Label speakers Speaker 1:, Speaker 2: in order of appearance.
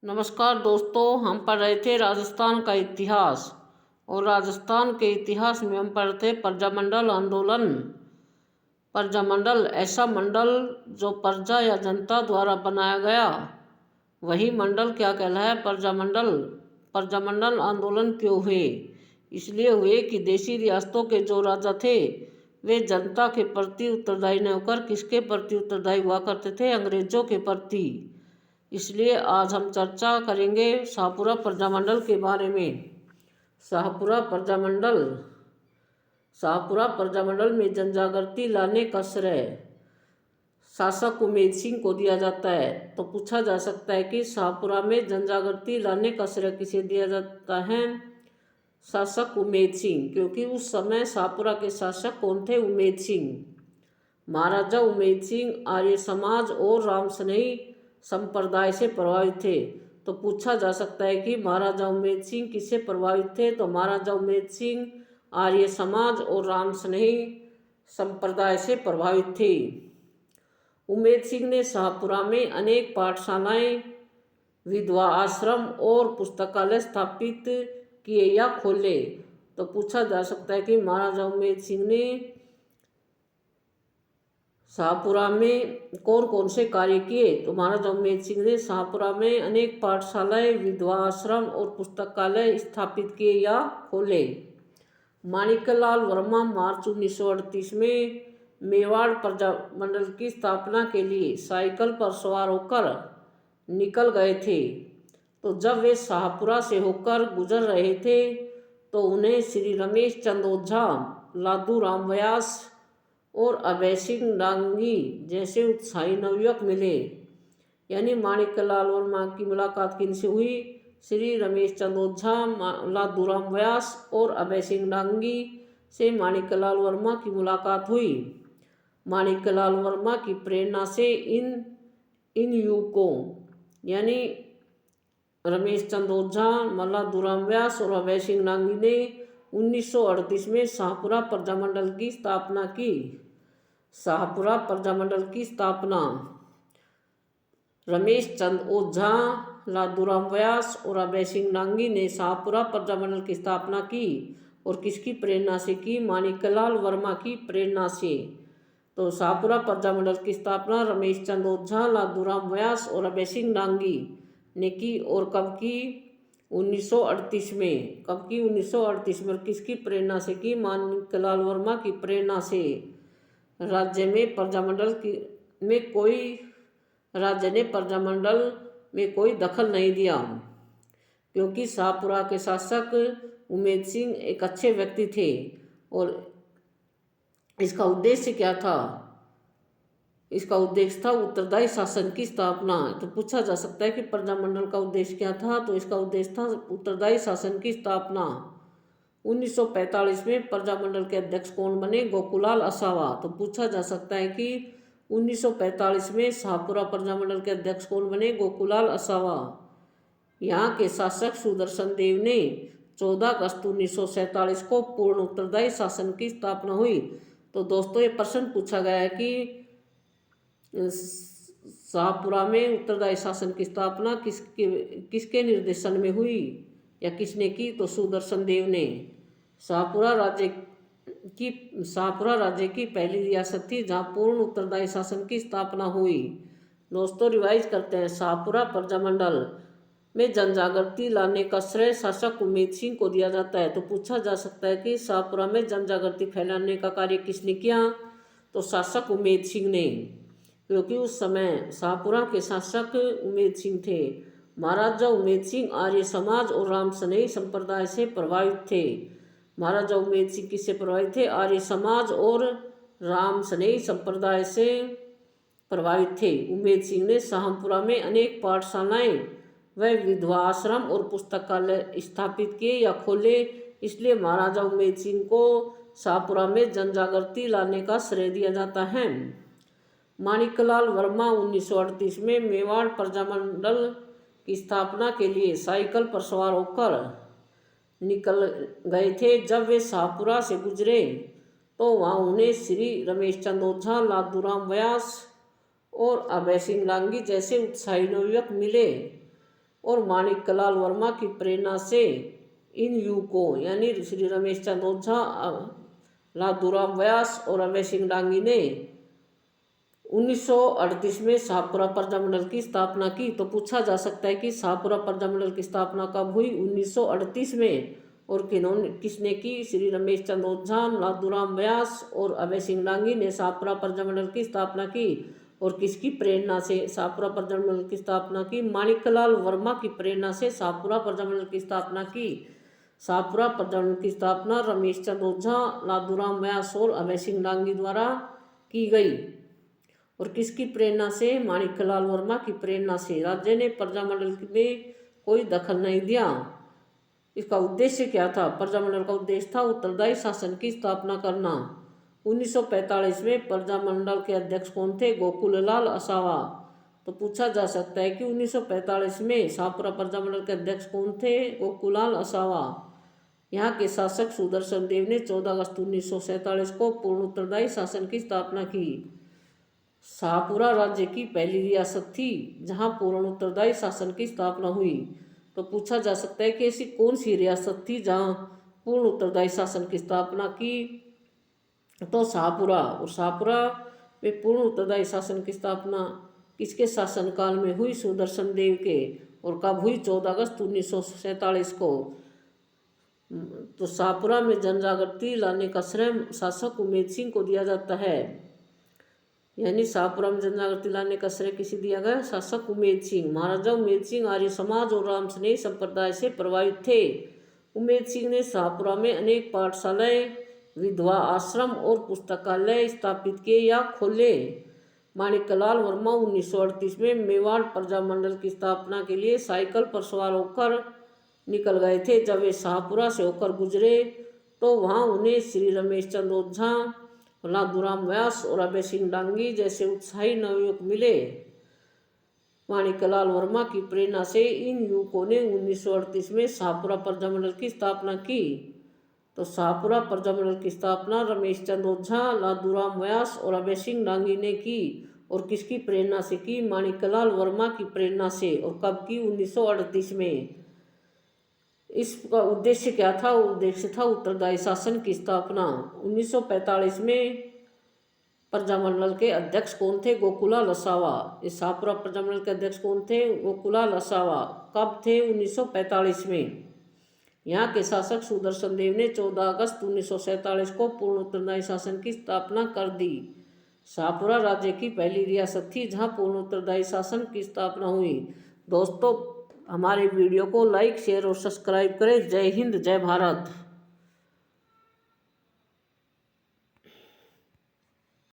Speaker 1: नमस्कार दोस्तों, हम पढ़ रहे थे राजस्थान का इतिहास। और राजस्थान के इतिहास में हम पढ़ थे प्रजामंडल आंदोलन। प्रजामंडल ऐसा मंडल जो प्रजा या जनता द्वारा बनाया गया, वही मंडल क्या कहलाया? प्रजामंडल। प्रजामंडल आंदोलन क्यों हुए? इसलिए हुए कि देशी रियासतों के जो राजा थे वे जनता के प्रति उत्तरदायी न होकर किसके प्रति उत्तरदायी हुआ करते थे? अंग्रेजों के प्रति। इसलिए आज हम चर्चा करेंगे शाहपुरा प्रजामंडल के बारे में। शाहपुरा प्रजामंडल। शाहपुरा प्रजामंडल में जनजागृति लाने का श्रेय शासक उमेद सिंह को दिया जाता है। तो पूछा जा सकता है कि शाहपुरा में जनजागृति लाने का श्रेय किसे दिया जाता है? शासक उमेद सिंह, क्योंकि उस समय शाहपुरा के शासक कौन थे? उमेद सिंह। महाराजा उमेद सिंह आर्य समाज और रामसनेही संप्रदाय से प्रभावित थे। तो पूछा जा सकता है कि महाराजा उमेद सिंह किससे प्रभावित थे? तो महाराजा उमेद सिंह आर्य समाज और रामसनेही संप्रदाय से प्रभावित थे। उमेद सिंह ने शाहपुरा में अनेक पाठशालाएं, विधवा आश्रम और पुस्तकालय स्थापित किए या खोले। तो पूछा जा सकता है कि महाराजा उमेद सिंह ने शाहपुरा में कौन कौन से कार्य किए? तो महाराजा उमेद सिंह ने शाहपुरा में अनेक पाठशालाएं, विधवा आश्रम और पुस्तकालय स्थापित किए या खोले। माणिक्यलाल वर्मा मार्च 1938 में मेवाड़ प्रजामंडल की स्थापना के लिए साइकिल पर सवार होकर निकल गए थे। तो जब वे शाहपुरा से होकर गुजर रहे थे तो उन्हें श्री रमेश चंद ओझा, लादू राम व्यास और अभय सिंह डांगी जैसे उत्साही नवयुवक मिले। यानी माणिक्यलाल वर्मा की मुलाकात किनसे हुई? श्री रमेश चंद ओझा, लादू राम व्यास और अभय सिंह डांगी से माणिक्यलाल वर्मा की मुलाकात हुई। माणिक्यलाल वर्मा की प्रेरणा से इन युवकों यानी रमेश चंद ओझा, लादू राम व्यास और अभय सिंह डांगी ने 1938 में शाहपुरा प्रजामंडल की स्थापना की। शाहपुरा प्रजामंडल की स्थापना रमेश चंद ओझा, लादू राम व्यास और अभय सिंह डांगी ने शाहपुरा प्रजामंडल की स्थापना की। और किसकी प्रेरणा से की? माणिक्यलाल वर्मा की प्रेरणा से। तो शाहपुरा प्रजामंडल की स्थापना रमेश चंद ओझा, लादू राम व्यास और अभय सिंह डांगी ने की। और कब की? 1938 में। कब की? 1938 में। किसकी प्रेरणा से की? माणिक्यलाल वर्मा की प्रेरणा से। राज्य ने प्रजामंडल में कोई दखल नहीं दिया, क्योंकि शाहपुरा के शासक उमेद सिंह एक अच्छे व्यक्ति थे। और इसका उद्देश्य क्या था? इसका उद्देश्य था उत्तरदायी शासन की स्थापना। तो पूछा जा सकता है कि प्रजामंडल का उद्देश्य क्या था? तो इसका उद्देश्य था उत्तरदायी शासन की स्थापना। 1945 में प्रजामंडल के अध्यक्ष कौन बने? गोकुलाल असावा। तो पूछा जा सकता है कि 1945 में शाहपुरा प्रजामंडल के अध्यक्ष कौन बने? गोकुलाल असावा। यहाँ के शासक सुदर्शन देव ने 14 अगस्त 1947 को पूर्ण उत्तरदायी शासन की स्थापना हुई। तो दोस्तों, ये प्रश्न पूछा गया है कि शाहपुरा में उत्तरदायी शासन की स्थापना किसके निर्देशन में हुई या किसने की? तो सुदर्शन देव ने। शाहपुरा राज्य की पहली रियासत थी जहाँ पूर्ण उत्तरदायी शासन की स्थापना हुई। दोस्तों, रिवाइज करते हैं। शाहपुरा प्रजामंडल में जनजागृति लाने का श्रेय शासक उमेद सिंह को दिया जाता है। तो पूछा जा सकता है कि शाहपुरा में जनजागृति फैलाने का कार्य किसने किया? तो शासक उमेद सिंह ने, क्योंकि उस समय शाहपुरा के शासक उमेद सिंह थे। महाराजा उमेद सिंह आर्य समाज और रामसनेही संप्रदाय से प्रभावित थे। महाराजा उमेद सिंह किससे प्रभावित थे? आर्य समाज और रामसनेही संप्रदाय से प्रभावित थे। उमेद सिंह ने शाहपुरा में अनेक पाठशालाएं व विधवा आश्रम और पुस्तकालय स्थापित किए या खोले। इसलिए महाराजा उमेद सिंह को शाहपुरा में जनजागृति लाने का श्रेय दिया जाता है। माणिक्यलाल वर्मा 1938 में मेवाड़ प्रजामंडल की स्थापना के लिए साइकिल पर सवार होकर निकल गए थे। जब वे शाहपुरा से गुजरे तो वहाँ उन्हें श्री रमेश चंद ओझा, लादू राम व्यास और अभय सिंह डांगी जैसे उत्साही नवयुवक मिले। और माणिक्यलाल वर्मा की प्रेरणा से इन युवकों यानी श्री रमेश चंद्र ओझा, लादूराम व्यास और अभय सिंह डांगी ने 1938 में शाहपुरा प्रजामंडल की स्थापना की। तो पूछा जा सकता है कि शाहपुरा प्रजामंडल की स्थापना कब हुई? 1938 में। और किसने की? श्री रमेश चंद्र ओझा, लादूराम व्यास और अभय सिंह डांगी ने शाहपुरा प्रजामंडल की स्थापना की। और किसकी प्रेरणा से शाहपुरा प्रजामंडल की स्थापना की? माणिक्यलाल वर्मा की प्रेरणा से शाहपुरा प्रजामंडल की स्थापना की। शाहपुरा प्रजामंडल की स्थापना रमेश चंद्र ओझा, लादूराम व्यास और अभय सिंह डांगी द्वारा की गई। और किसकी प्रेरणा से? माणिक्यलाल वर्मा की प्रेरणा से। राज्य ने प्रजामंडल में कोई दखल नहीं दिया। इसका उद्देश्य क्या था? प्रजामंडल का उद्देश्य था उत्तरदायी शासन की स्थापना करना। 1945 में प्रजामंडल के अध्यक्ष कौन थे? गोकुललाल असावा। तो पूछा जा सकता है कि 1945 में शाहपुरा प्रजामंडल के अध्यक्ष कौन थे? गोकुललाल असावा। यहाँ के शासक सुदर्शन देव ने 14 अगस्त 1947 को पूर्ण उत्तरदायी शासन की स्थापना की। शाहपुरा राज्य की पहली रियासत थी जहाँ पूर्ण उत्तरदायी शासन की स्थापना हुई। तो पूछा जा सकता है कि ऐसी कौन सी रियासत थी जहाँ पूर्ण उत्तरदायी शासन की स्थापना की? तो शाहपुरा। और शाहपुरा में पूर्ण उत्तरदायी शासन की स्थापना किसके शासनकाल में हुई? सुदर्शन देव के। और कब हुई? 14 अगस्त 1947 को। तो शाहपुरा में जनजागृति लाने का श्रेय शासक उमेद सिंह को दिया जाता है। यानी शाहपुरा में जनजागृति लाने का श्रेय किसे दिया गया? शासक उमेद सिंह। महाराजा उमेद सिंह आर्य समाज और राम स्नेही संप्रदाय से प्रभावित थे। उमेद सिंह ने शाहपुरा में अनेक पाठशालाएं, विधवा आश्रम और पुस्तकालय स्थापित किए या खोले। माणिक्यलाल वर्मा 1938 में मेवाड़ प्रजामंडल की स्थापना के लिए साइकिल पर सवार होकर निकल गए थे। जब वे शाहपुरा से होकर गुजरे तो वहाँ उन्हें श्री रमेश चंद्र ओझा, लादूराम व्यास और अभय सिंह डांगी जैसे उत्साही नवयुवक मिले। माणिक्यलाल वर्मा की प्रेरणा से इन युवकों ने 1938 में शाहपुरा प्रजामंडल की स्थापना की। तो शाहपुरा प्रजामंडल की स्थापना रमेश चंद्र ओझा, लादूराम व्यास और अभय सिंह डांगी ने की। और किसकी प्रेरणा से की? माणिक्यलाल वर्मा की प्रेरणा से। और कब की? 1938 में। इसका उद्देश्य क्या था? उद्देश्य था उत्तरदायी शासन की स्थापना। 1945 में प्रजामंडल के अध्यक्ष कौन थे? गोकुललाल असावा। इस शाहपुरा प्रजामंडल के अध्यक्ष कौन थे? गोकुललाल असावा। कब थे? 1945 में। यहाँ के शासक सुदर्शन देव ने 14 अगस्त 1947 को पूर्ण उत्तरदायी शासन की स्थापना कर दी। शाहपुरा राज्य की पहली रियासत थी जहाँ पूर्ण उत्तरदायी शासन की स्थापना हुई। दोस्तों, हमारे वीडियो को लाइक, शेयर और सब्सक्राइब करें। जय हिंद, जय भारत।